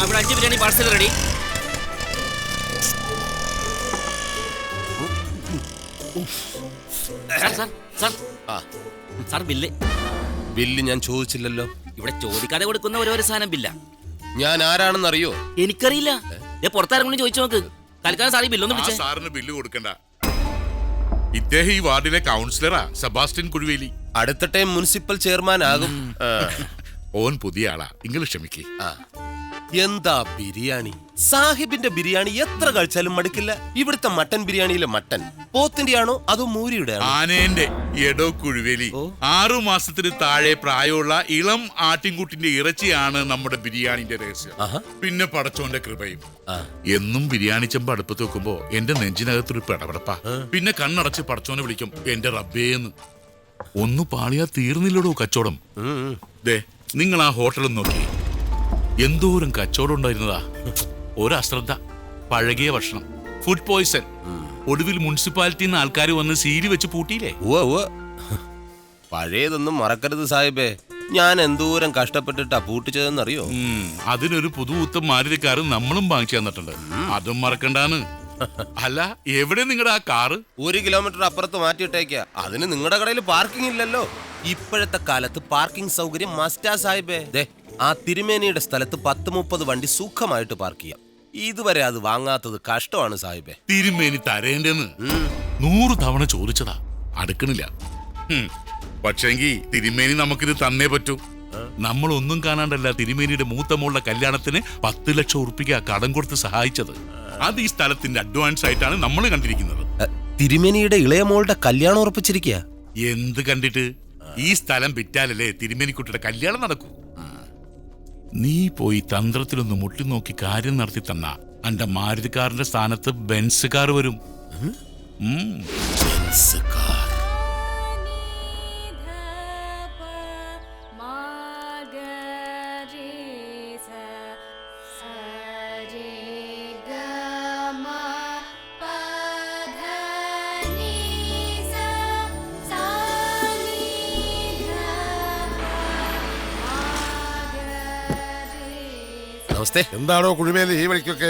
ഇവിടെ 5 biryani parcel ready. Sir bill ഞാൻ ചോദിച്ചില്ലല്ലോ. ഇവിടെ ചോദിക്കാതെ കൊടുക്കുന്ന ഒരു സാധനം ബില്ല. ഞാൻ ആരാണെന്ന് അറിയോ? എനിക്കറിയില്ല. പുറത്താരെങ്കിലും ചോദിച്ചു നോക്ക്. തൽക്കാലം സാർ ഈ ബില്ലൊന്നും പിടിച്ചേ. സാറിന് ബില്ല് കൊടുക്കണ്ട. ഇദ്ദേഹം ഈ വാർഡിലെ കൗൺസിലറാ, സെബാസ്റ്റ്യൻ കുഴുവേലി. അടുത്ത ടൈം മുനിസിപ്പൽ ചെയർമാൻ ആകും. ഓൻ പുതിയ ആളാ, നിങ്ങൾ ക്ഷമിക്കേ. എന്താ ബിരിയാണി! സാഹിബിന്റെ ബിരിയാണി എത്ര കഴിച്ചാലും മടുക്കില്ല. ഇവിടുത്തെ മട്ടൻ ബിരിയാണിയിലെ മട്ടൻ പോത്തിന്റെ ആണോ അതോ മൂരിയുടെ? ആനേന്റെ. എടോ കുഴുവേലി, 6 മാസത്തിന് താഴെ പ്രായമുള്ള ഇളം ആട്ടിൻകുട്ടിന്റെ ഇറച്ചിയാണ് നമ്മുടെ ബിരിയാണിന്റെ രഹസ്യം. പിന്നെ പടച്ചോന്റെ കൃപയും. എന്നും ബിരിയാണി ചെമ്പ് അടുപ്പത്ത് വെക്കുമ്പോ എന്റെ നെഞ്ചിനകത്തൊരു പെടപെടപ്പാ. പിന്നെ കണ്ണടച്ച് പടച്ചോനെ വിളിക്കും, എന്റെ റബ്ബേന്ന്. ഒന്നു പാളിയാ തീർന്നില്ലടോ കച്ചവടം. ദേ, നിങ്ങൾ ആ ഹോട്ടലും നോക്കി, എന്തോരം കച്ചവടം ഉണ്ടായിരുന്നതാ. ഒരശ്രദ്ധ, പഴകിയ ഭക്ഷണം, ഫുഡ് പോയ്സൺ. ഒടുവിൽ മുനിസിപ്പാലിറ്റിന്ന് ആൾക്കാർ വന്ന് സീരി വെച്ച് പൂട്ടിയില്ലേ? പഴയതൊന്നും മറക്കരുത് സാഹിബേ. ഞാൻ എന്തോരം കഷ്ടപ്പെട്ടിട്ടാ പൂട്ടിച്ചതെന്നറിയോ? അതിനൊരു പുതുപുത്തൻ മാരുതിക്കാർ നമ്മളും വാങ്ങിച്ചു തന്നിട്ടുണ്ട്. അതും മറക്കണ്ടാന്ന്. അല്ല, എവിടെ നിങ്ങളുടെ ആ കാറ്? 1 കിലോമീറ്റർ അപ്പുറത്ത് മാറ്റിയിട്ടേക്കാ. അതിന് നിങ്ങളുടെ കടയിൽ പാർക്കിംഗ് ഇല്ലല്ലോ. ഇപ്പോഴത്തെ കാലത്ത് പാർക്കിംഗ് സൗകര്യം മസ്റ്റാ സാഹിബേ. ആ തിരുമേനിയുടെ സ്ഥലത്ത് 10-30 വണ്ടി സുഖമായിട്ട് പാർക്ക് ചെയ്യാം. ഇതുവരെ അത് വാങ്ങാത്തത് കഷ്ടമാണ് സാഹിബേ. തിരുമേനി തരേണ്ടെന്ന് 100 തവണ ചോദിച്ചതാ, അടുക്കണില്ല. പക്ഷെങ്കി തിരുമേനി നമുക്കിത് തന്നേ പറ്റൂ. നമ്മളൊന്നും കാണാണ്ടല്ല തിരുമേനിയുടെ മൂത്ത മോളുടെ കല്യാണത്തിന് 10 ലക്ഷം ഉറുപ്പിക കടം കൊടുത്ത് സഹായിച്ചത്. അത് ഈ സ്ഥലത്തിന്റെ അഡ്വാൻസ് ആയിട്ടാണ് നമ്മൾ കണ്ടിരിക്കുന്നത്. തിരുമേനിയുടെ ഇളയ മോളുടെ കല്യാണം ഉറപ്പിച്ചിരിക്കുക. എന്ത് കണ്ടിട്ട്? ഈ സ്ഥലം വിറ്റാലല്ലേ തിരുമേനിക്കുട്ടിയുടെ കല്യാണം നടക്കൂ. നീ പോയി തന്ത്രത്തിലൊന്ന് മുട്ടി നോക്കി കാര്യം നടത്തി തന്ന എന്റെ മാരുതിക്കാരന്റെ സ്ഥാനത്ത് ബെൻസ് കാർ വരും. എന്താണോ കുഴിമേലി ഈ വഴിക്കൊക്കെ?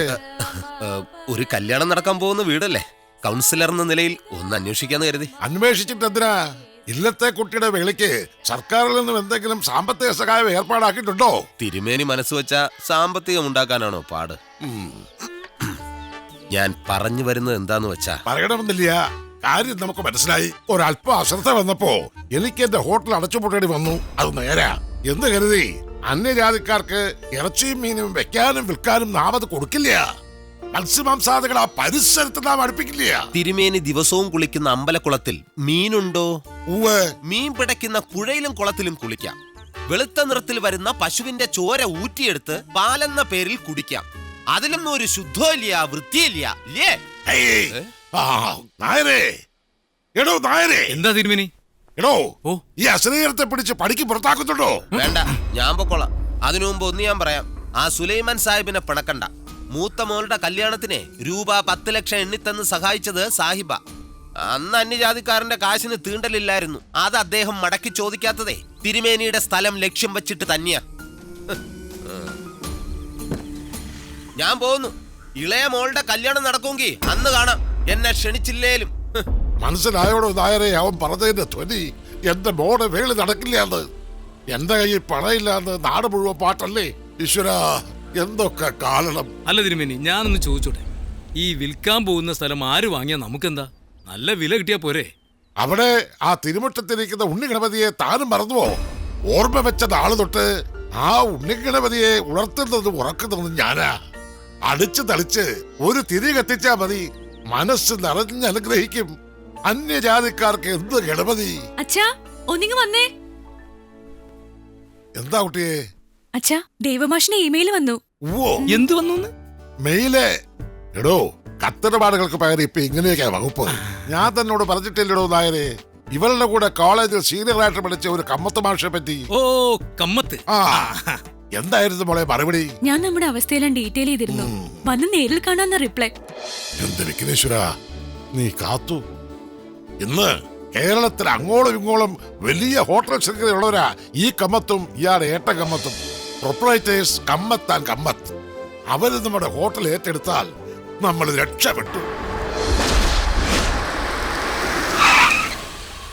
ഒരു കല്യാണം നടക്കാൻ പോകുന്ന വീടല്ലേ, കൗൺസിലർ എന്ന നിലയിൽ ഒന്ന് അന്വേഷിക്കാന്ന് കരുതി. അന്വേഷിച്ചിട്ട് എന്തിനാ? ഇല്ലത്തെ കുട്ടിയുടെ വേളിക്ക് സർക്കാരിൽ നിന്നും എന്തെങ്കിലും സാമ്പത്തിക സഹായം ഏർപ്പാടാക്കിയിട്ടുണ്ടോ? തിരുമേനി മനസ്സ് വെച്ച സാമ്പത്തികം ഉണ്ടാക്കാനാണോ പാട്? ഞാൻ പറഞ്ഞു വരുന്നത് എന്താന്ന് വെച്ചാ, പറയണമെന്നില്ല, കാര്യം നമുക്ക് മനസ്സിലായി. ഒരല്പം അശ്രദ്ധ വന്നപ്പോ എനിക്ക് എന്റെ ഹോട്ടൽ അടച്ചുപൂട്ടേണ്ടി വന്നു. അത് നേരാ എന്ന് കരുതി അന്യജാതിക്കാർക്ക് ഇറച്ചിയും മീനും വെക്കാനും വിൽക്കാനും നാം അത് കൊടുക്കില്ല. മത്സ്യമാംസാദികൾ ആ പരിസരത്ത് നാം അടുപ്പിക്കില്ല. തിരുമേനി ദിവസവും കുളിക്കുന്ന അമ്പലക്കുളത്തിൽ മീനുണ്ടോ? മീൻ പിടയ്ക്കുന്ന പുഴയിലും കുളത്തിലും കുളിക്കാം. വെളുത്ത നിറത്തിൽ വരുന്ന പശുവിന്റെ ചോര ഊറ്റിയെടുത്ത് പാലെന്ന പേരിൽ കുടിക്കാം. അതിലൊന്നും ഒരു ശുദ്ധമില്ല, വൃത്തിയില്ല. എന്താ തിരുമേനി? ഈ അശ്ലീലത്തെ പിടിച്ച് പണിക്ക് പുറത്താക്കുന്നുണ്ടോ? വേണ്ട, ഞാൻ പൊക്കോളാം. അതിനു മുമ്പ് ഒന്ന് ഞാൻ പറയാം. ആ സുലൈമാൻ സാഹിബിനെ പിണക്കണ്ട. മൂത്ത മോളുടെ കല്യാണത്തിന് രൂപ 10 ലക്ഷം എണ്ണിത്തന്ന് സഹായിച്ചത് സാഹിബ. അന്ന് അന്യജാതിക്കാരന്റെ കാശിന് തീണ്ടലില്ലായിരുന്നു. അത് അദ്ദേഹം മടക്കി ചോദിക്കാത്തതേ തിരുമേനിയുടെ സ്ഥലം ലക്ഷ്യം വെച്ചിട്ട് തന്നെയാ. ഞാൻ പോകുന്നു. ഇളയ മോളുടെ കല്യാണം നടക്കുമെങ്കിൽ അന്ന് കാണാം. എന്നെ ക്ഷണിച്ചില്ലേലും. മനസ്സിലായോടോ നായരെ അവൻ പറഞ്ഞതിന്റെ ധ്വനി? എന്റെ മോടെ വേളി നടക്കില്ലാന്ന്. എന്റെ കയ്യിൽ പണയില്ലാന്ന് നാട് മുഴുവൻ പാട്ടല്ലേ. ഈശ്വരാ, എന്തൊക്കെ കാരണം. അല്ല തിരുമേനി, ഞാനൊന്ന് ചോദിച്ചോട്ടെ, ഈ വിൽക്കാൻ പോകുന്ന സ്ഥലം ആര് വാങ്ങിയാ നമുക്കെന്താ? നല്ല വില കിട്ടിയാ പോരെ? അവിടെ ആ തിരുമുറ്റത്തിരിക്കുന്ന ഉണ്ണിഗണപതിയെ താനും മറന്നുവോ? ഓർമ്മ വെച്ച നാള് തൊട്ട് ആ ഉണ്ണിഗണപതിയെ ഉണർത്തുന്നതും ഉറക്കുന്നതും ഞാനാ. അടിച്ചു തളിച്ച് ഒരു തിരി കത്തിച്ചാ മതി, മനസ്സ് നിറഞ്ഞനുഗ്രഹിക്കും. അന്യജാതിക്കാർക്ക് എന്ത് ഗണപതി. അച്ഛാ, ഒന്നിങ്ങ് വന്നേ. എന്താ കുട്ടിയെ? അച്ഛാ, ദേവമാഷിന്റെ ഇമെയിൽ വന്നു. എന്ത് വന്നു? മെയില്. എടോ, കത്തിടപാടുകൾക്ക് പകരം ഇപ്പൊ ഇങ്ങനെയൊക്കെയാ വകുപ്പ്. ഞാൻ തന്നോട് പറഞ്ഞിട്ടില്ലടോ നായരെ, ഇവളുടെ കൂടെ കോളേജിൽ സീനിയറായിട്ട് പഠിച്ച ഒരു കമ്മത്ത് മാഷെ പറ്റി. ഓ, കമ്മത്ത്. എന്തായിരുന്നു മോളെ മറുപടി? ഞാൻ നമ്മുടെ അവസ്ഥയെല്ലാം ഡീറ്റെയിൽ ചെയ്തിരുന്നു. വന്ന് നേരിൽ കാണാന്ന റിപ്ലൈ. എന്ത് വിഘ്നേശ്വര, നീ കാത്തു. ഇന്ന് കേരളത്തിൽ അങ്ങോളം ഇങ്ങോളം വലിയ ഹോട്ടൽ ശൃംഖലയുള്ളവരാ ഈ കമ്മത്തും ഇയാളുടെ ഏട്ട കമ്മത്തും. Proprietors Kammath and Kammath. അവര് നമ്മുടെ ഹോട്ടൽ ഏറ്റെടുത്താൽ നമ്മൾ രക്ഷപ്പെട്ടു.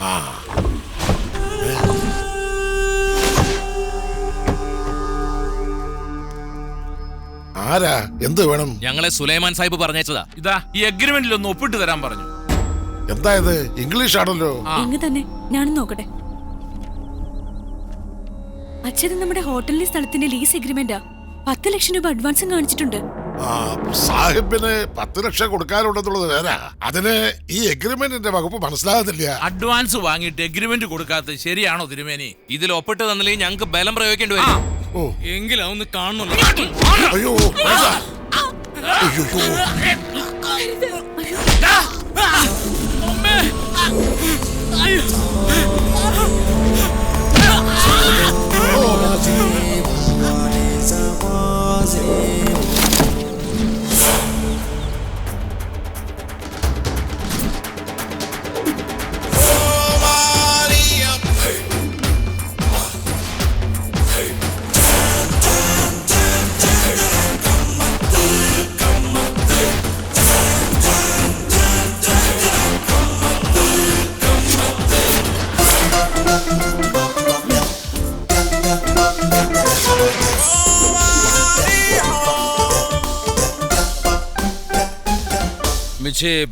ആ ആരാ? എന്ത് വേണം? ഞങ്ങളെ സുലൈമാൻ സാഹിബ് പറഞ്ഞയച്ചതാ. ഇതാ ഈ അഗ്രിമെന്റിൽ ഒന്ന് ഒപ്പിട്ട് തരാൻ പറഞ്ഞു. എന്താ ഇത്? ഇംഗ്ലീഷ് ആണല്ലോ. ഇങ്ങ് തന്നെ ഞാനും നോക്കട്ടെ. അച്ഛൻ നമ്മുടെ ഹോട്ടലിലെ സ്ഥലത്തിന്റെ ലീസ് എഗ്രിമെന്റാ. 10 ലക്ഷം രൂപ അഡ്വാൻസും കാണിച്ചിട്ടുണ്ട്. ആ, സാഹിബിന് 10 ലക്ഷം കൊടുക്കാനുണ്ടെന്നുള്ളത് വേറെ. അതിന് ഈ എഗ്രിമെന്റിന്റെ വകുപ്പ് മനസ്സിലാകുന്നില്ല. അഡ്വാൻസ് വാങ്ങിയിട്ട് എഗ്രിമെന്റ് കൊടുക്കാത്തത് ശരിയാണോ തിരുമേനി? ഇതിൽ ഒപ്പിട്ട് തന്നില്ലെങ്കിൽ ഞങ്ങൾക്ക് ബലം പ്രയോഗിക്കേണ്ടി വരും. ഓ, എങ്കിലും അതൊന്ന് കാണണല്ലോ. അയ്യോ വേണ്ട. അയ്യോ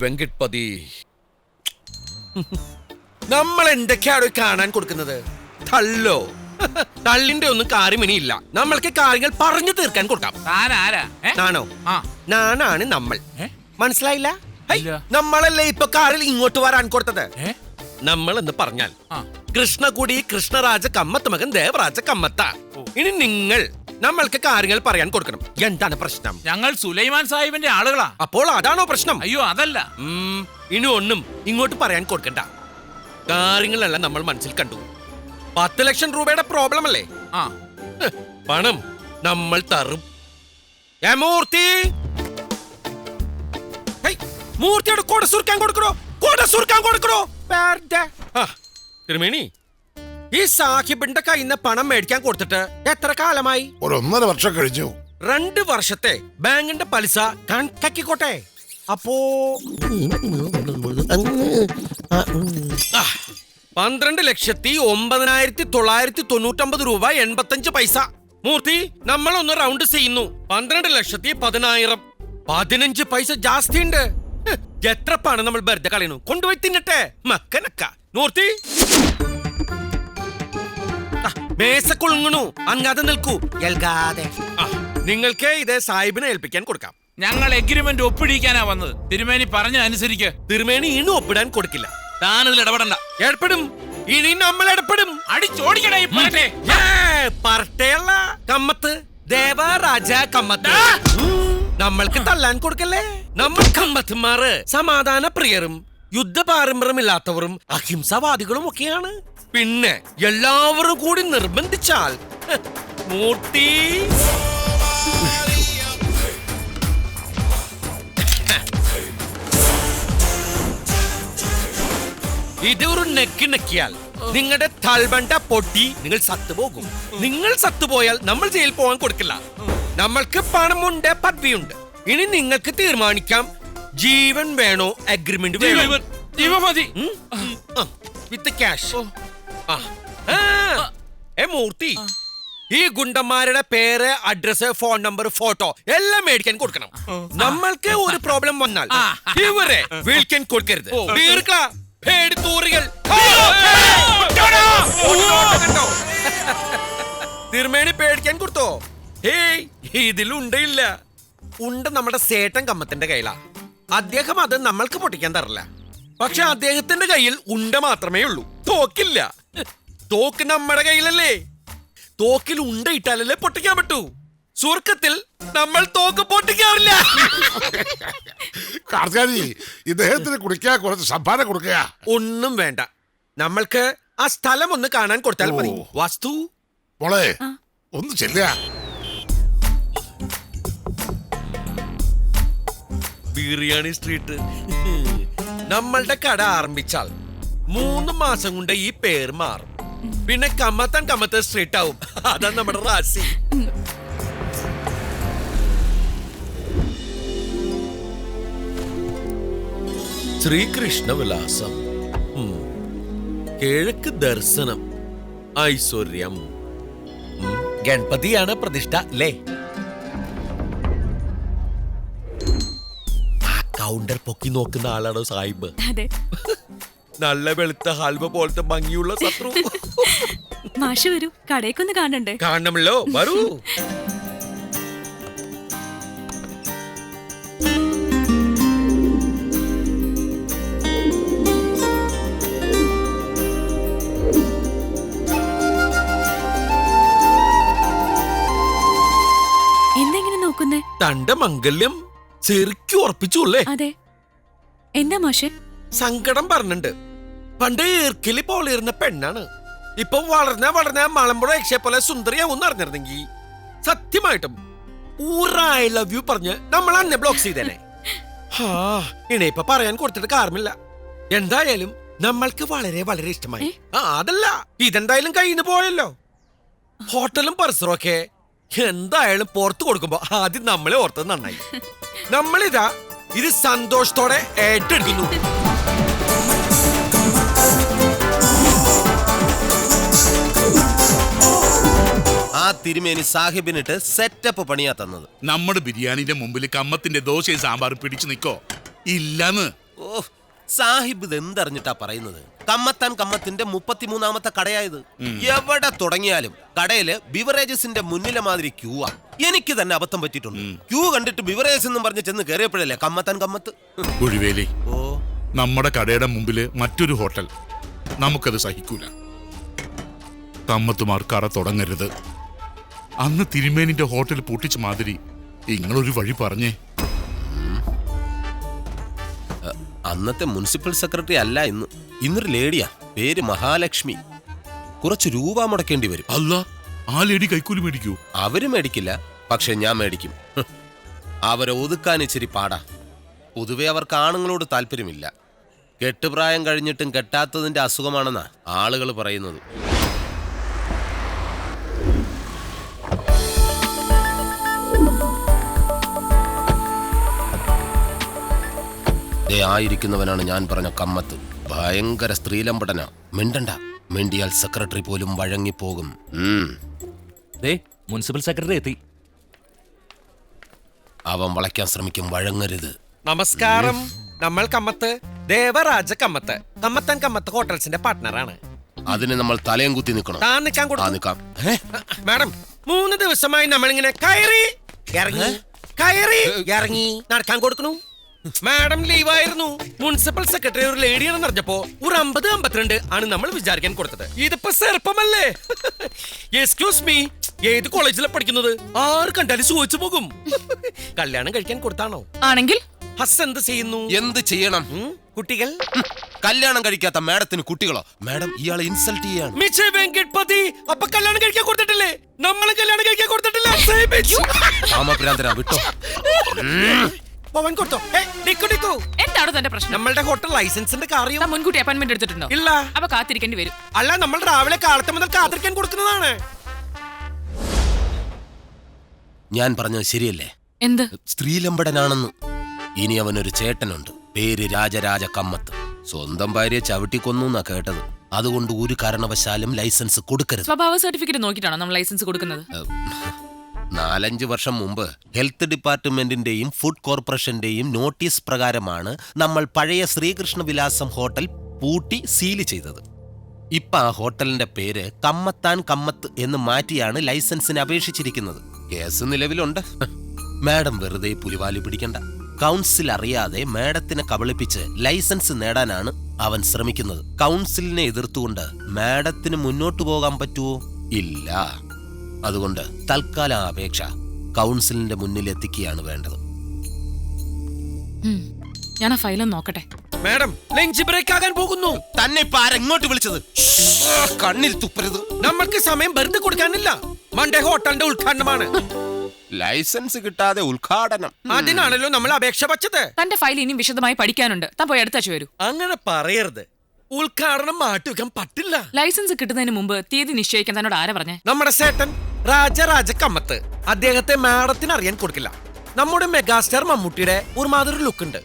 വെങ്കട്പതി, നമ്മൾ എന്തൊക്കെയാണോ കാണാൻ കൊടുക്കുന്നത്? തള്ളോ? തള്ളിന്റെ ഒന്നും കാര്യമിനിയില്ല. നമ്മൾക്ക് കാര്യങ്ങൾ പറഞ്ഞു തീർക്കാൻ കൊടുക്കാം. താനാരാ? നാണോ? ആ. നാനാണ് നമ്മൾ. മനസ്സിലായില്ല? ഹൈ, ഇല്ല. നമ്മളല്ലേ ഇപ്പൊ കാറിൽ ഇങ്ങോട്ട് വരാൻ കൊടുത്തത്. ഏ? നമ്മൾ എന്ന് പറഞ്ഞാൽ ആ. കൃഷ്ണകുടി കൃഷ്ണരാജ കമ്മത്ത് മകൻ ദേവരാജ കമ്മത്ത. ഇനി നിങ്ങൾ നമ്മൾക്ക് കാര്യങ്ങൾ പറയാൻ കൊടുക്കണം. എന്താണ് പ്രശ്നം? ഞങ്ങൾ സുലൈമാൻ സാഹിബിന്റെ ആളുകളാ. അപ്പോൾ അതാണോ പ്രശ്നം? അയ്യോ അതല്ല. ഇനി ഒന്നും ഇങ്ങോട്ട് പറയാൻ കൊടുക്കണ്ട. കാര്യങ്ങളെല്ലാം നമ്മൾ മനസ്സിൽ കണ്ടു. 10 ലക്ഷം രൂപയുടെ പ്രോബ്ലം അല്ലേ? ആ, പണം നമ്മൾ തരും. ഏ മൂർത്തി, ഹേയ്, മൂർത്തിയോട് കൊട സുർക്കാൻ കൊടുക്കണോ? കൊട സുർക്കാൻ കൊടുക്കണോ? തിരുമേനി, ഈ സാഹിബിന്റെ കയ്യിൽ നിന്ന് പണം മേടിക്കാൻ കൊടുത്തിട്ട് എത്ര കാലമായി? 1.5 വർഷം കഴിഞ്ഞു. 2 വർഷത്തെ ബാങ്കിന്റെ പലിശ കണക്കാക്കിക്കോട്ടെ. അപ്പോ 12,09,999 രൂപ 85 പൈസ. മൂർത്തി, നമ്മളൊന്ന് റൗണ്ട് ചെയ്യുന്നു. 12,10,000. 15 പൈസ ജാസ്തി ഉണ്ട്. എത്ര പണം നമ്മൾ വെറുതെ കളയുന്നു? കൊണ്ടുപോയി തിന്നട്ടെ മക്കനക്ക. മൂർത്തി, മേസക്കൊളുങ്ങണു, അങ്ങാതെ നിൽക്കൂ, എൽകാതെ. നിങ്ങൾക്ക് ഇത് സാഹിബിനെ ഏൽപ്പിക്കാൻ കൊടുക്കാം. ഞങ്ങൾ എഗ്രിമെന്റ് ഒപ്പിടിക്കാനാ വന്നത്. തിരുമേനി പറഞ്ഞ അനുസരിക്ക്. തിരുമേനി ഇനി ഒപ്പിടാൻ കൊടുക്കില്ല. താനിതിൽ ഇടപെടണ്ട. ഏർപ്പെടും. ഇനി നമ്മൾ ഏർപ്പെടും. അടിച്ചോടിക്കണേ ഈ പറട്ടെ. പറട്ടയല്ല, കമ്മത്ത്, ദേവരാജ കമ്മത്ത്. നമ്മൾക്ക് തല്ലാൻ കൊടുക്കല്ലേ. നമ്മൾ കമ്മത്തുമാറ് സമാധാന പ്രിയരും യുദ്ധപാരമ്പര്യമില്ലാത്തവരും അഹിംസവാദികളും ഒക്കെയാണ്. പിന്നെ എല്ലാവരും കൂടി നിർബന്ധിച്ചാൽ മൂർത്തി ഇത് ഒരു നെക്കിയാൽ നിങ്ങളുടെ തൽബണ്ട പൊട്ടി നിങ്ങൾ സത്തുപോകും. നിങ്ങൾ സത്തുപോയാൽ നമ്മൾ ജയിൽ പോകാൻ കൊടുക്കില്ല. നമ്മൾക്ക് പണമുണ്ട്, പദവിയുണ്ട്. ഇനി നിങ്ങൾക്ക് തീരുമാനിക്കാം ജീവൻ വേണോ അഗ്രിമെന്റ് വേണോ. ജീവമതി. വിത്ത് ക്യാഷ്. മൂർത്തി, ഈ ഗുണ്ടന്മാരുടെ പേര്, അഡ്രസ്, ഫോൺ നമ്പർ, ഫോട്ടോ എല്ലാം മേടിക്കാൻ കൊടുക്കണം. നമ്മൾക്ക് ഒരു പ്രോബ്ലം വന്നാൽ ഇവരെ വിളിക്കാൻ കൊടുക്കരുത്. തിരുമേനി പേടിക്കാൻ കൊടുത്തോ? ഹേയ്, ഇതിലുണ്ടയില്ല. ഉണ്ട നമ്മുടെ സേട്ടൻ കമ്മത്തിന്റെ കയ്യിലാ. അദ്ദേഹം അത് നമ്മൾക്ക് പൊട്ടിക്കാൻ തരില്ല. പക്ഷെ അദ്ദേഹത്തിന്റെ കയ്യിൽ ഉണ്ട മാത്രമേ ഉള്ളൂ, തോക്കില്ല. തോക്ക് നമ്മുടെ കയ്യിലല്ലേ. തോക്കിൽ ഉണ്ട ഇട്ടാലല്ലേ പൊട്ടിക്കാൻ പറ്റൂ. സ്വർഗത്തിൽ നമ്മൾ തോക്ക് പൊട്ടിക്കാറില്ല. കാർത്തിയാനി, ഇദ്ദേഹത്തിന് കുടിക്കാൻ കുറച്ച് സംഭാവന കൊടുക്കുക. ഒന്നും വേണ്ട. നമ്മൾക്ക് ആ സ്ഥലം ഒന്ന് കാണാൻ കൊടുത്താൽ മതി. വസ്തു മോളെ ഒന്ന് ചെല്ലുക. ബിരിയാണി സ്ട്രീറ്റ്. നമ്മളുടെ കട ആരംഭിച്ചാൽ 3 മാസം കൊണ്ട് ഈ പേര് മാറും. പിന്നെ കമ്മത്താൻ കമ്മത്ത് സ്ട്രീറ്റ് ആവും. അതാ നമ്മുടെ റാസി. ശ്രീകൃഷ്ണ വിലാസം, കിഴക്ക് ദർശനം, ഐശ്വര്യം, ഗണപതിയാണ് പ്രതിഷ്ഠ അല്ലേ? ആ കൗണ്ടർ പൊക്കി നോക്കുന്ന ആളാണോ സാഹിബ്? അതെ. നല്ല വെളുത്ത ഹൽവ പോലത്തെ ഭംഗിയുള്ള ശത്രു. മാഷ് വരൂ, കടയൊക്കൊന്ന് കാണണ്ടേ? കാണണമല്ലോ, വരൂ. എന്തെങ്ങനെ നോക്കുന്നേ? തന്റെ മംഗല്യം ശരിക്കും ഉറപ്പിച്ചു അല്ലേ? അതെ. എന്താ മാഷെ? സങ്കടം പറഞ്ഞിട്ടുണ്ട്. പണ്ട് ഈർക്കിലി പോളിരുന്ന പെണ്ണാണ്. ഇപ്പൊ വളർന്ന മലമ്പുഴ യക്ഷയെ പോലെ സുന്ദരിയാവും അറിഞ്ഞിരുന്നെങ്കിൽ സത്യമായിട്ടും ഐ ലവ് യു പറഞ്ഞ് നമ്മൾ അന്നെ ബ്ലോക്ക് ചെയ്തേനെ. ഇനിയിപ്പൊ പറയാൻ കൊടുത്തിട്ട് കാരണമില്ല. എന്തായാലും നമ്മൾക്ക് വളരെ വളരെ ഇഷ്ടമായി. അതല്ല, ഇതെന്തായാലും കയ്യിൽ നിന്ന് പോയല്ലോ. ഹോട്ടലും പരിസരവും ഒക്കെ എന്തായാലും പുറത്തു കൊടുക്കുമ്പോ ആദ്യം നമ്മളെ ഓർത്തത് നന്നായി. നമ്മളിതാ ഇത് സന്തോഷത്തോടെ ഏറ്റെടുക്കുന്നു. ആ തിരുമേനി സാഹിബിനിട്ട് സെറ്റപ്പ് പണിയാ തന്നത്. നമ്മുടെ ബിരിയാണിന്റെ മുമ്പിൽ കമ്മത്തിന്റെ ദോശയും സാമ്പാറും പിടിച്ചു നിക്കോ? ഇല്ലെന്ന്. ഓ, സാഹിബ് ഇത് എന്തറിഞ്ഞിട്ടാ പറയുന്നത്? കമ്മത്തിന്റെ 33ാമത്തെ കടയായത്. എവിടെ തുടങ്ങിയാലും കടയില് ബിവറേജസിന്റെ മുന്നിലെ മാതിരി ക്യൂവാ. എനിക്ക് തന്നെ അബദ്ധം പറ്റിയിട്ടുണ്ട്. ക്യൂ കണ്ടിട്ട് ബിവറേജസ് എന്നും പറഞ്ഞ് ചെന്ന് കയറിയപ്പോഴല്ലേ കമ്മത്ത്. കുഴിവേലി, ഓ, നമ്മുടെ കടയുടെ മുമ്പില് മറ്റൊരു ഹോട്ടൽ, നമുക്കത് സഹിക്കൂല. കമ്മത്തുമാർ കട തുടങ്ങരുത്. അന്ന് തിരുമേനിന്റെ ഹോട്ടൽ പൂട്ടിച്ച മാതിരി നിങ്ങളൊരു വഴി പറഞ്ഞേ. അന്നത്തെ മുനിസിപ്പൽ സെക്രട്ടറി അല്ല ഇന്നൊരു ലേഡിയാ, പേര് മഹാലക്ഷ്മി. കുറച്ച് രൂപ മുടക്കേണ്ടി വരും. അല്ല, ആ ലേഡി കൈക്കൂലി മേടിക്കൂ? അവര് മേടിക്കില്ല, പക്ഷെ ഞാൻ മേടിക്കും. അവരെ ഒതുക്കാൻ ഇച്ചിരി പാടാ. പൊതുവെ അവർക്ക് ആണുങ്ങളോട് താല്പര്യമില്ല. കെട്ടുപ്രായം കഴിഞ്ഞിട്ടും കെട്ടാത്തതിന്റെ അസുഖമാണെന്നാ ആളുകൾ പറയുന്നത്. ആയിരിക്കുന്നവനാണ് ഞാൻ പറഞ്ഞ കമ്മത്ത്. ഭയങ്കര സ്ത്രീലമ്പടനാ. മിണ്ടണ്ട, മിണ്ടിയാൽ സെക്രട്ടറി പോലും വഴങ്ങിപ്പോകും. മുനിസിപ്പൽ സെക്രട്ടറി എത്തി. അവൻ വളയ്ക്കാൻ ശ്രമിക്കും, വഴങ്ങരുത്. നമസ്കാരം. നമ്മൾ കമ്മത്ത്, ദേവരാജ കമ്മത്ത്, കമ്മത്ത് ഹോട്ടൽസിന്റെ പാർട്ട്ണറാണ്. അതിന് നമ്മൾ തലയും കുത്തി നിൽക്കണം. താൻ നിൽക്കാൻ കൊടുത്തു. നിൽക്കാം. മാഡം, 3 ദിവസമായി നമ്മളിങ്ങനെ കയറി ഇറങ്ങി നടക്കാൻ കൊടുക്കണു. മാഡം ലീവായിരുന്നു. മുനിസിപ്പൽ സെക്രട്ടറി ഒരു ലേഡിയാണെന്ന് അറിഞ്ഞപ്പോ ഒരു 50-52 ആണ് നമ്മൾ വിചാരിക്കാൻ കൊടുത്തത്. ഇതിപ്പോ ചെറുപ്പമല്ലേ? എക്സ്ക്യൂസ് മീ, ഏത് കോളേജിലാണ് പഠിക്കുന്നത്? ആര് കണ്ടാലും ചോദിച്ചു പോകും. കല്യാണം കഴിക്കാൻ കൊടുത്താണോ? ആണെങ്കിൽ ഹസ് എന്ത് ചെയ്യുന്നു? എന്ത് ചെയ്യണം? കുട്ടികൾ? കല്യാണം കഴിക്കാത്ത മാഡത്തിന് കുട്ടികളോ? മാഡം ഇയാളെ ഇൻസൾട്ട് ചെയ്യാണ്. മിച്ചേ വെങ്കിട്പതി, അപ്പൊ കല്യാണം കഴിക്കാൻ കൊടുത്തിട്ടില്ലേ? നമ്മളെ കല്യാണം കഴിക്കാൻ കൊടുത്തിട്ടില്ല. കാമഭ്രാന്തനാ, വിട്ടോ. എന്താണ് തന്റെ പ്രശ്നം? നമ്മളുടെ ഹോട്ടൽ ലൈസൻസിന്റെ കാര്യം മുൻകൂട്ടി അപ്പോയിന്റ്മെന്റ് എടുത്തിട്ടുണ്ടോ? ഇല്ല. അപ്പൊ കാത്തിരിക്കേണ്ടി വരും. അല്ല, നമ്മൾ രാവിലെ കാലത്ത് മുതൽ കാത്തിരിക്കാൻ കൊടുക്കുന്നതാണ്. ഞാൻ പറഞ്ഞത് ശരിയല്ലേ? എന്ത്? സ്ത്രീലമ്പടനാണെന്ന്. ഇനി അവനൊരു ചേട്ടനുണ്ട്, പേര് രാജരാജ കമ്മത്ത്. സ്വന്തം ഭാര്യയെ ചവിട്ടിക്കൊന്നു എന്നാ കേട്ടത്. അതുകൊണ്ട് ഒരു കാരണവശാലും ലൈസൻസ് കൊടുക്കരുത്. സ്വഭാവ സർട്ടിഫിക്കറ്റ് നോക്കിയിട്ടാണോ നമ്മൾ ലൈസൻസ് കൊടുക്കുന്നത്? 4-5 വർഷം മുമ്പ് ഹെൽത്ത് ഡിപ്പാർട്ട്മെന്റിന്റെയും ഫുഡ് കോർപ്പറേഷന്റെയും നോട്ടീസ് പ്രകാരമാണ് നമ്മൾ പഴയ ശ്രീകൃഷ്ണ വിലാസം ഹോട്ടൽ പൂട്ടി സീല് ചെയ്തത്. ഇപ്പൊ ആ ഹോട്ടലിന്റെ പേര് കമ്മത്ത് എന്ന് മാറ്റിയാണ് ലൈസൻസിന് അപേക്ഷിച്ചിരിക്കുന്നത്. കേസ് നിലവിലുണ്ട്. മാഡം വെറുതെ പുലിവാലി പിടിക്കണ്ട. കൗൺസിൽ അറിയാതെ മാഡത്തിനെ കബളിപ്പിച്ച് ലൈസൻസ് നേടാനാണ് അവൻ ശ്രമിക്കുന്നത്. കൗൺസിലിനെ എതിർത്തുകൊണ്ട് മാഡത്തിന് മുന്നോട്ടു പോകാൻ പറ്റുമോ? ഇല്ല. അതുകൊണ്ട് തൽക്കാലം അപേക്ഷ കൗൺസിലിന്റെ മുന്നിൽ എത്തിക്കുകയാണ് വേണ്ടത്. ഞാൻ ആ ഫയലും നോക്കട്ടെ. മാഡം, ലഞ്ച് ബ്രേക്ക് ആകാൻ പോകുന്നു. തന്നെ ഇപ്പൊ ആരെങ്ങോട്ട് വിളിച്ചത്? കണ്ണിൽ തുപ്പരുത്. നമ്മൾക്ക് സമയം വെറുതെ കൊടുക്കാനില്ല. മൺഡേ ഹോട്ടലിന്റെ ഉദ്ഘാടനമാണ്. ലൈസൻസ് കിട്ടാതെ ഉദ്ഘാടനം? അതിനാണല്ലോ നമ്മൾ അപേക്ഷ വച്ചത്. തന്റെ ഫയൽ ഇനിയും വിശദമായി പഠിക്കാനുണ്ട്. താൻ പോയി അടുത്താഴ്ച വരൂ. അങ്ങനെ പറയരുത്. ഉദ്ഘാടനം മാറ്റിവെക്കാൻ പറ്റില്ല. ലൈസൻസ് കിട്ടുന്നതിന് മുമ്പ് തീയതി നിശ്ചയിക്കാൻ തന്നോട് ആരാ പറഞ്ഞേ? നമ്മുടെ സേട്ടൻ രാജരാജ കമ്മത്ത്. അദ്ദേഹത്തെ മാഡത്തിന് അറിയാൻ കൊടുക്കില്ല. നമ്മുടെ മെഗാസ്റ്റാർ മമ്മൂട്ടിയുടെ ഒരു മാതിരി ലുക്ക് ഉണ്ട്.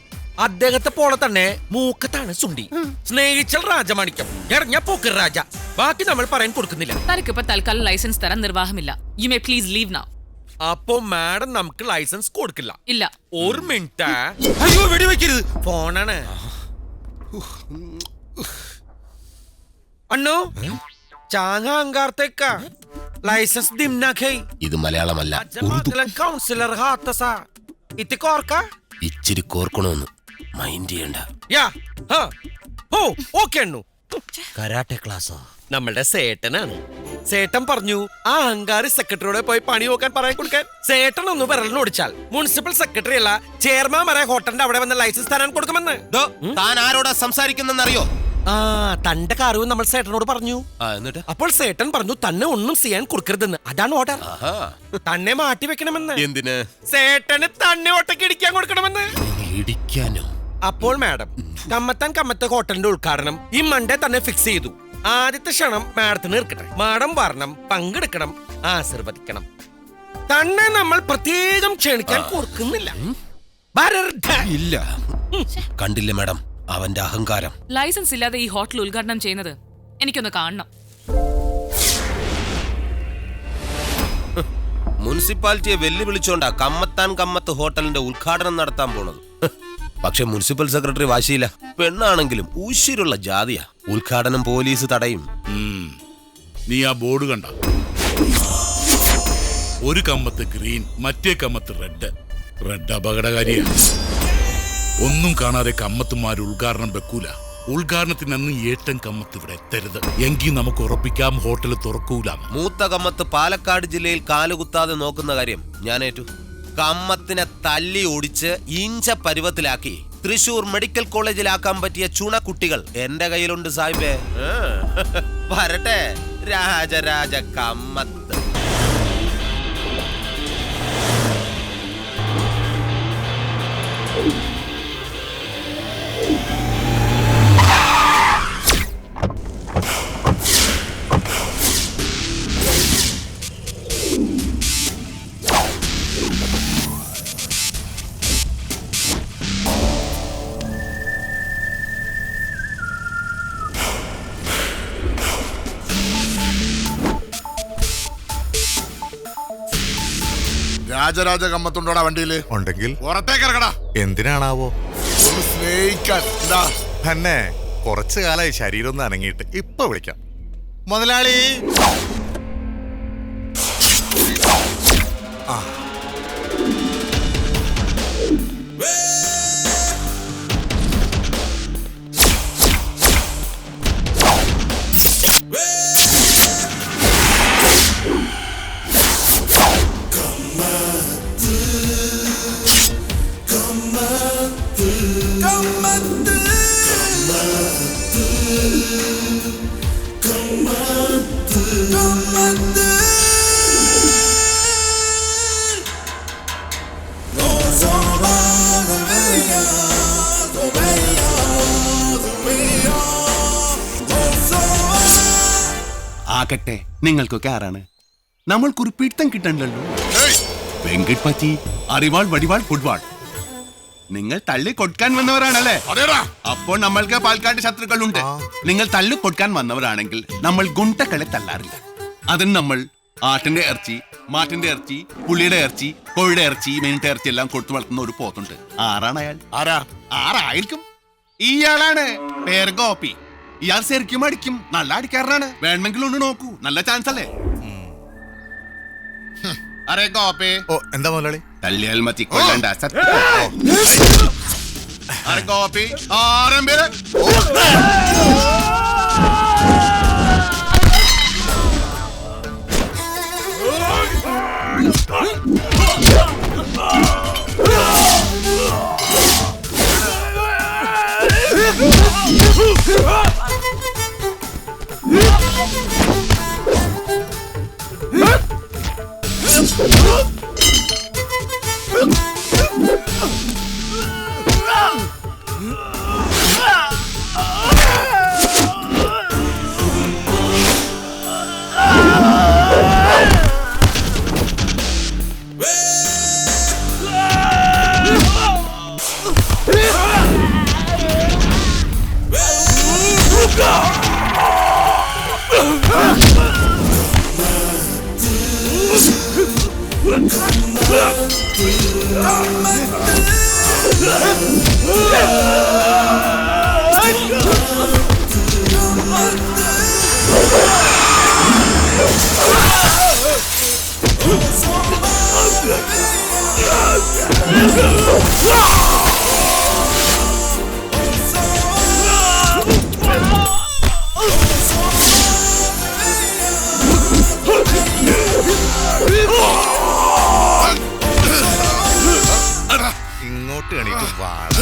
അദ്ദേഹത്തെ പോലെ തന്നെ മൂക്കത്താണ് സുണ്ടി, സ്നേഹിച്ചൽ രാജമാണിക്യം, എറിഞ്ഞ പോക്കർ രാജ. ബാക്കി നമ്മൾ പറയാൻ കൊടുക്കുന്നില്ല. തനിക്കിപ്പോ തൽക്കാലം ലൈസൻസ് തരാൻ നിർവാഹമില്ല. You may please leave now. അപ്പോ മാഡം നമുക്ക് ലൈസൻസ് കൊടുക്കില്ല? ഇല്ല. ഒരു മിനിറ്റ്. അയ്യോ വെടിവെക്കരുത്, ഫോണാണ്. അണ്ണോ ചാങ്ങ അങ്കാർത്തേക്ക ലൈസൻസ് ദിംന ഖൈ. ഇത് മലയാളമല്ല, കൗൺസിലർ ഹാത്തസാ ഇത്തി കോർക്ക. ഇച്ചിരി കോർക്കണോന്ന് മൈൻഡ് ചെയ്യണ്ട. യാ ഹാ ഓ ഓക്കേ അണ്ണു. കരാട്ടെ ക്ലാസ്സോ? നമ്മളുടെ സേട്ടനാണ്. സേട്ടൻ പറഞ്ഞു ആ അഹങ്കാരി സെക്രട്ടറിയോടെ പോയി പണി നോക്കാൻ പറയാൻ കൊടുക്കാൻ. സേട്ടൻ ഒന്ന് വിരലിനോടിച്ചാൽ മുനിസിപ്പൽ സെക്രട്ടറി അല്ല ചെയർമാൻ വരെ ഹോട്ടലിന്റെ അവിടെ വന്ന് ലൈസൻസ് തരാൻ കൊടുക്കുമെന്ന്. താൻ ആരോടാ സംസാരിക്കുന്നെന്നറിയോ? ആ തന്റെ കാര്യം നമ്മൾ സേട്ടനോട് പറഞ്ഞു. എന്നിട്ട് അപ്പോൾ സേട്ടൻ പറഞ്ഞു തന്നെ ഒന്നും ചെയ്യാൻ കൊടുക്കരുതെന്ന്. അതാണ് ഓർഡർ. തന്നെ മാറ്റി വെക്കണമെന്ന്. എന്തിന്? സേട്ടന് തന്നെ ഒട്ടയ്ക്ക് ഇടിക്കാൻ കൊടുക്കണമെന്ന്. ഇടിക്കാനോ? അപ്പോൾ മാഡം കമ്മത്തെ ഹോട്ടലിന്റെ ഉദ്ഘാടനം ഈ മൺഡേ തന്നെ ഫിക്സ് ചെയ്തു. ആദ്യത്തെ ക്ഷണം മാഡത്തിന് ഇരിക്കട്ടെ. മാഡം വരണം, പങ്കെടുക്കണം, ആശീർവദിക്കണം. തന്നെ നമ്മൾ പ്രത്യേകം ക്ഷണിക്കാൻ കൊടുക്കുന്നില്ല. ഇല്ല. കണ്ടില്ലേ മാഡം അവന്റെ അഹങ്കാരം. ലൈസൻസ് ഇല്ലാതെ ഈ ഹോട്ടൽ ഉദ്ഘാടനം ചെയ്യുന്നത് എനിക്കൊന്ന് കാണണം. മുനിസിപ്പാലിറ്റിയെ വെല്ലുവിളിച്ചോണ്ടാ കമ്മത്ത് ഹോട്ടലിന്റെ ഉദ്ഘാടനം നടത്താൻ പോണത്. പക്ഷെ മുനിസിപ്പൽ സെക്രട്ടറി വാശിയില്ല. പെണ്ണാണെങ്കിലും ഊശ്വരുള്ള ജാതിയാ. ഉദ്ഘാടനം പോലീസ് തടയും. നീ ആ ബോർഡ് കണ്ട? ഒരു കമ്മത്ത് ഗ്രീൻ, മറ്റേ കമ്മത്ത് റെഡ്. റെഡ് അപകടകാരിയാണ്. ഒന്നും കാണാതെ കമ്മത്തുമാർ ഉദ്ഘാടനം വെക്കൂല. ഉദ്ഘാടനത്തിന് അന്ന് ഏട്ടൻ കമ്മത്ത് ഇവിടെ എത്തരുത്. എങ്കിൽ നമുക്ക് ഉറപ്പിക്കാം ഹോട്ടൽ തുറക്കൂല. മൂത്ത കമ്മത്ത് പാലക്കാട് ജില്ലയിൽ കാലുകുത്താതെ നോക്കുന്ന കാര്യം ഞാൻ ഏറ്റു. കമ്മത്തിനെ തല്ലി ഓടിച്ച് ഇഞ്ച പരുവത്തിലാക്കി തൃശൂർ മെഡിക്കൽ കോളേജിലാക്കാൻ പറ്റിയ ചുണക്കുട്ടികൾ എന്റെ കയ്യിലുണ്ട് സാഹിബേ. വരട്ടെ രാജരാജ കമ്മത്ത്. രാജരാജ കമ്മത്തുണ്ടോടാ വണ്ടിയില്? ഉണ്ടെങ്കിൽ പുറത്തേക്ക് ഇറങ്ങടാ. എന്തിനാണാവോ? ഒന്ന് സ്നേഹിക്കാൻ. എന്താ തന്നെ കുറച്ചു കാലമായി ശരീരം ഒന്ന് അനങ്ങിയിട്ട്. ഇപ്പൊ വിളിക്കാം മുതലാളി. ആകട്ടെ നിങ്ങൾക്കൊക്കെ ആരാണ്? നമ്മൾക്കൊരു പിടുത്തം കിട്ടണ്ടല്ലോ. വെങ്കട്ട് പറ്റി അറിവാൾ വടിവാൾ ഫുട്ബോൾ നിങ്ങൾ തള്ളി കൊടുക്കാൻ വന്നവരാണല്ലേ? അപ്പോൾ നമ്മൾക്ക് പാൽക്കാട്ട് ശത്രുക്കളുണ്ട്. നിങ്ങൾ തള്ളി കൊടുക്കാൻ വന്നവരാണെങ്കിൽ നമ്മൾ ഗുണ്ടകളെ തള്ളാറില്ല. അതിന് നമ്മൾ ആട്ടിന്റെ ഇറച്ചി, മാട്ടിന്റെ ഇറച്ചി, പുള്ളിയുടെ ഇറച്ചി, കോഴിയുടെ ഇറച്ചി, മീനിന്റെ ഇറച്ചി എല്ലാം കൊടുത്തു വളർത്തുന്ന ഒരു പോത്തുണ്ട്. ആരാണ് അയാൾ? ആരായിരിക്കും? ഇയാളാണ് പേര് ഗോപി. ഇയാൾ ശരിക്കും അടിക്കും. നല്ല അടിക്കാരനാണ്. വേണമെങ്കിൽ ഒന്ന് നോക്കൂ. നല്ല ചാൻസ് അല്ലേ? അരേ ഗോപി. ഓ എന്താ മുതലാളി? തല്ലിയാൽ മതി, കൊല്ലണ്ട. അരേ ഗോപി ആരംഭിര. ഇങ്ങോട്ട് എണീറ്റ് വാള.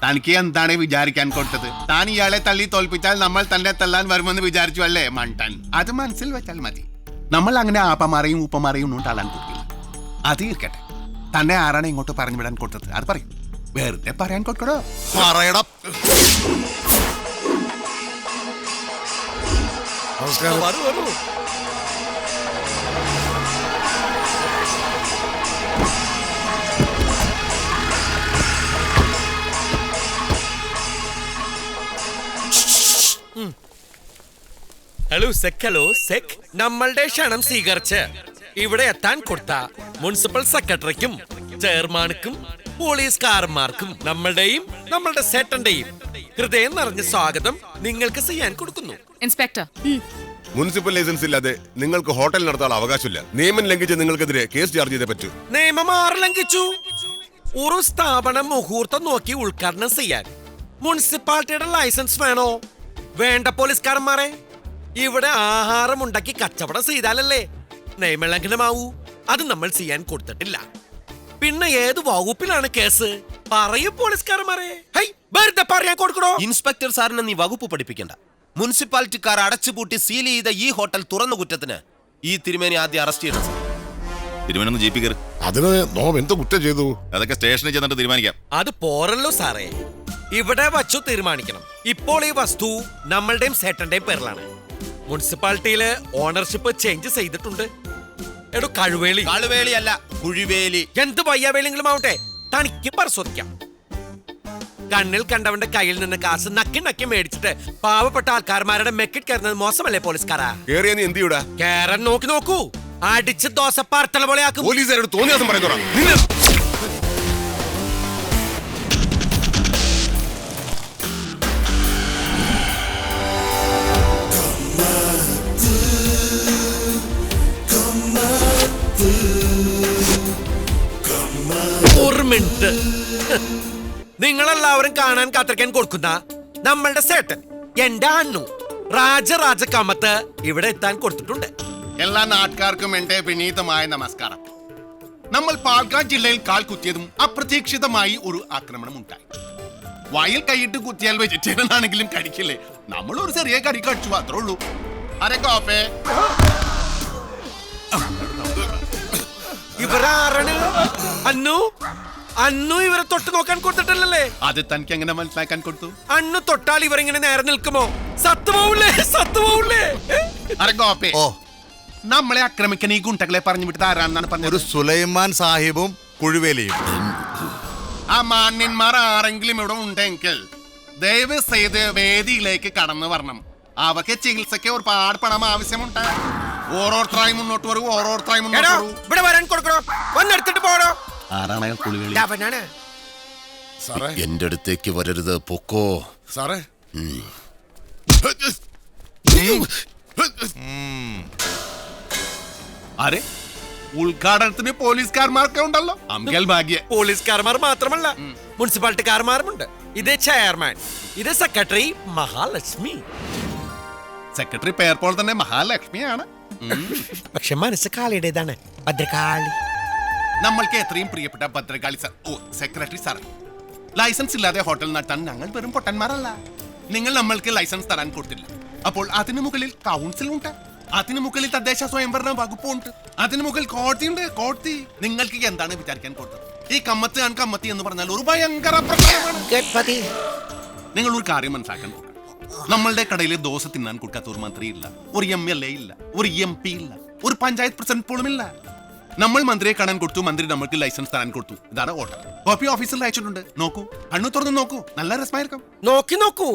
തനിക്ക് എന്താണ് വിചാരിക്കാൻ കൊടുത്തത്? താൻ ഇയാളെ തള്ളി തോൽപ്പിച്ചാൽ നമ്മൾ തന്നെ തള്ളാൻ വരുമെന്ന് വിചാരിച്ചു അല്ലേ മണ്ടൻ? അത് മനസ്സിൽ വെച്ചാൽ മതി. നമ്മൾ അങ്ങനെ ആപ്പമാരെയും ഉപ്പമാരെയും ഒന്നും തള്ളാൻ കൊടുക്കില്ല. അത് ഇരിക്കട്ടെ, തന്നെ ആരാണ് ഇങ്ങോട്ട് പറഞ്ഞു വിടാൻ കൊടുത്തത്? അത് പറയും. വെറുതെ പറയാൻ കൊടുക്കടോ. പറയടാ. നമസ്കാരം. വരൂ വരൂ. ഹലോ സെക് നമ്മളുടെ ക്ഷണം സ്വീകരിച്ച് ഇവിടെ എത്താൻ കൊടുത്ത മുനിസിപ്പൽ സെക്രട്ടറിക്കും ചെയർമാൻക്കും പോലീസുകാരന്മാർക്കും നമ്മളുടെ സേട്ടന്റെയും ഹൃദയം നിറഞ്ഞ സ്വാഗതം നിങ്ങൾക്ക് ചെയ്യാൻ കൊടുക്കുന്നു. ഇൻസ്പെക്ടർ, മുനിസിപ്പൽ ലൈസൻസ് ഇല്ലാതെ നിങ്ങൾക്ക് ഹോട്ടൽ നടത്താൻ അവകാശമില്ല. നിയമം ലംഘിച്ച് നിങ്ങൾക്കെതിരെ കേസ് ചാർജ് ചെയ്തേ പറ്റൂ. നിയമം ആറ് ലംഘിച്ചു? ഒരു സ്ഥാപനം മുഹൂർത്തം നോക്കി ഉദ്ഘാടനം ചെയ്യാൻ മുനിസിപ്പാലിറ്റിയുടെ ലൈസൻസ് വേണോ? വേണ്ട പോലീസുകാരന്മാരെ. ഇവിടെ ആഹാരം ഉണ്ടാക്കി കച്ചവടം ചെയ്താലല്ലേ നിയമലംഘനമാവൂ. അത് നമ്മൾ ചെയ്യാൻ കൊടുത്തിട്ടില്ല. പിന്നെ ഏത് വകുപ്പിലാണ് കേസ്? പറയൂ പോലീസുകാരന്മാരെ. വെറുതെ പറയാൻ കൊടുക്കണോ? ഇൻസ്പെക്ടർ സാറിനെ നീ വകുപ്പ് പഠിപ്പിക്കണ്ട. മുനിസിപ്പാലിറ്റിക്കാർ അടച്ചുപൂട്ടി സീൽ ചെയ്ത ഈ ഹോട്ടൽ തുറന്ന കുറ്റത്തിന് ഈ തിരുമേനി ആദ്യം അറസ്റ്റ് ചെയ്യണം. തിരുവനന്തപുരം ജീപ്പ് കയറി. അതിന് നോം എന്ത് കുറ്റം ചെയ്തു? അതൊക്കെ സ്റ്റേഷനിൽ ചെന്നിട്ട് തീരുമാനിക്കാം. അത് പോരല്ലോ സാറേ, ഇവിടെ വച്ചു തീരുമാനിക്കണം. ഇപ്പോൾ ഈ വസ്തു നമ്മളുടെയും സേട്ടന്റെയും പേരിലാണ്. മുനിസിപ്പാലിറ്റിയില് ഓണർഷിപ്പ് ചേഞ്ച് ചെയ്തിട്ടുണ്ട്. എടോ കഴുവേളി അല്ല കുഴിവേലി. എന്ത് വയ്യാവേലെങ്കിലും ആവട്ടെ, തനിക്ക് പരിശോധിക്കാം. കണ്ണിൽ കണ്ടവന്റെ കയ്യിൽ നിന്ന് കാശ് നക്കി മേടിച്ചിട്ട് പാവപ്പെട്ട ആൾക്കാർമാരുടെ മെക്കിട്ട് കയറുന്നത് മോശമല്ലേ പോലീസുകാരാ? കേറിയ നീ എന്ത് ചെയ്യൂടാ? കേറാൻ നോക്കൂ. അടിച്ച് ദോശ പാർത്തല പോലെ ആക്കും. പോലീസുകാരോട് തോന്നിയ ദിവസം പറയുന്നോടാ. ഒരു മിനിറ്റ്. നിങ്ങളെല്ലാവരും കാണാൻ കാത്തിരിക്കാൻ കൊടുക്കുന്ന നമ്മളുടെ സേട്ടൻ എന്റെ അണ്ണു രാജ കമ്മത്ത് ഇവിടെ എത്താൻ കൊടുത്തിട്ടുണ്ട്. എല്ലാ നാട്ടുകാർക്കും എന്റെ വിനീതമായ നമസ്കാരം. നമ്മൾ പാലക്കാട് ജില്ലയിൽ കാൽ കുത്തിയതും അപ്രതീക്ഷിതമായി ഒരു ആക്രമണം ഉണ്ടായി. വായിൽ കൈയിട്ട് കുത്തിയാൽ വെജിറ്റേറിയൻ ആണെങ്കിലും കടിക്കില്ലേ? നമ്മൾ ഒരു ചെറിയ കടി കടിച്ചു മാത്രമേ ഉള്ളൂ. അരെ കോപ്പേ. ഇവരാരാണ്? അന്നു ഇവരെ തൊട്ട് നോക്കാൻ കൊടുത്തിട്ടില്ലല്ലേ? അത് തനിക്ക് എങ്ങനെ മനസ്സിലാക്കാൻ കൊടുത്തു? അന്നു തൊട്ടാൽ ഇവരിങ്ങനെ നേരെ നിൽക്കുമോ? സത്തുപോവില്ലേ? അരെ കോപ്പേ. നമ്മളെ ആക്രമിക്കാൻ ഈ ഗുണ്ടകളെ പറഞ്ഞു വിട്ടത് ആരാണെന്നാണ് പറഞ്ഞത്? ഒരു സുലൈമാൻ സാഹിബും കുഴുവേലിയും. ആ മാന്യന്മാർ ആരെങ്കിലും ഇവിടെ ഉണ്ടെങ്കിൽ ദയവ് ചെയ്ത് വേദിയിലേക്ക് കടന്നു വരണം. അവർക്ക് ചികിത്സയ്ക്ക് ഒരുപാട് പണം ആവശ്യമുണ്ട്. ഓരോരുത്തരായി മുന്നോട്ട് വരൂ. ഇവിടെ വരാൻ കൊടുക്കണോ? വന്നെടുത്തിട്ട് പോകണോ? ആരാണ് കുളിവേലി? അവനാണ്. സാറേ, എന്റെ അടുത്തേക്ക് വരരുത്, പൊക്കോ. സാറേ, ആരെ? ഉദ്ഘാടനത്തിന് പോലീസുകാർമാർക്ക് ഉണ്ടല്ലോ. അങ്കൽ ഭാഗ്യ. പോലീസുകാർമാർ മാത്രമല്ല, മുനിസിപ്പാലിറ്റിക്കാർമാരുമുണ്ട്. ഇത് ചെയർമാൻ, ഇത് സെക്രട്ടറി മഹാലക്ഷ്മി. സെക്രട്ടറി പേർ പോലെ തന്നെ മഹാലക്ഷ്മിയാണ്. പക്ഷെ മനസ്സ് കാളിയുടേതാണ്, ഭദ്രകാളി. നമ്മൾക്ക് എത്രയും പ്രിയപ്പെട്ട Bhadrakali sir, secretary sir, license ഇല്ലാതെ ഹോട്ടൽ നടത്താൻ ഞങ്ങൾ വെറും പൊട്ടന്മാരല്ല. നിങ്ങൾ നമ്മൾക്ക് ലൈസൻസ് തരാൻ കൊടുത്തില്ല. അപ്പോൾ അതിനു മുകളിൽ കൗൺസിൽ ഉണ്ട്, അതിനു മുകളിൽ തദ്ദേശ സ്വയംഭരണ വകുപ്പുണ്ട്, അതിനു മുകളിൽ കോടതി. നിങ്ങൾക്ക് എന്താണ് വിചാരിക്കാൻ കൊടുത്തത്? ഈ കമ്മത്തി എന്ന് പറഞ്ഞാൽ ഒരു ഭയങ്കര പ്രശ്നമാണ്. നിങ്ങൾ ഒരു കാര്യം മനസ്സിലാക്കാൻ നോക്കണം. നമ്മളുടെ കടയിൽ ദോശ തിന്നാൻ കൊടുക്കാത്ത ഒരു മന്ത്രി ഇല്ല, ഒരു MLA ഇല്ല, ഒരു MP ഇല്ല, ഒരു പഞ്ചായത്ത് പ്രസിഡന്റ് പോലും ഇല്ല. നമ്മൾ മന്ത്രിയെ കാണാൻ കൊടുത്തു, മന്ത്രി നമ്മൾക്ക് ലൈസൻസ് തരാൻ കൊടുത്തു. ഇതാണ് ഓർഡർ. കോപ്പി ഓഫീസിൽ അയച്ചിട്ടുണ്ട്. നോക്കൂ, കണ്ണു തുറന്ന് നോക്കൂ, നല്ല രസമായിരിക്കും. നോക്കൂ,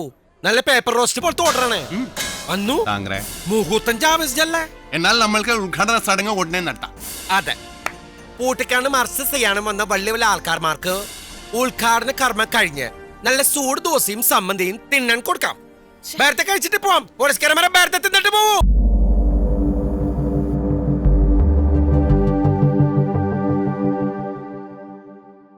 നല്ല പേപ്പർ റോസ്റ്റ് പോലത്തെ ഓർഡറാണ്. അന്നു മുഹൂർത്തം ജാവസിച്ചല്ലേ? എന്നാൽ നമ്മൾക്ക് ഉദ്ഘാടന ചടങ്ങ് ഉടനെ നടത്താം. അതെ, പൂട്ടിക്കാണ് മർസസ് ചെയ്യാനും വന്ന വലിയ വലിയ ആൾക്കാർമാർക്ക് ഉദ്ഘാടന കർമ്മം കഴിഞ്ഞ് നല്ല സൂട് ദോശയും സമ്മന്തിയും തിന്നാൻ കൊടുക്കാം. നേരത്തെ കഴിച്ചിട്ട് പോവാം. പോലീസുകാരന്മാരെ നേരത്തെ തിന്നിട്ട് പോവൂ.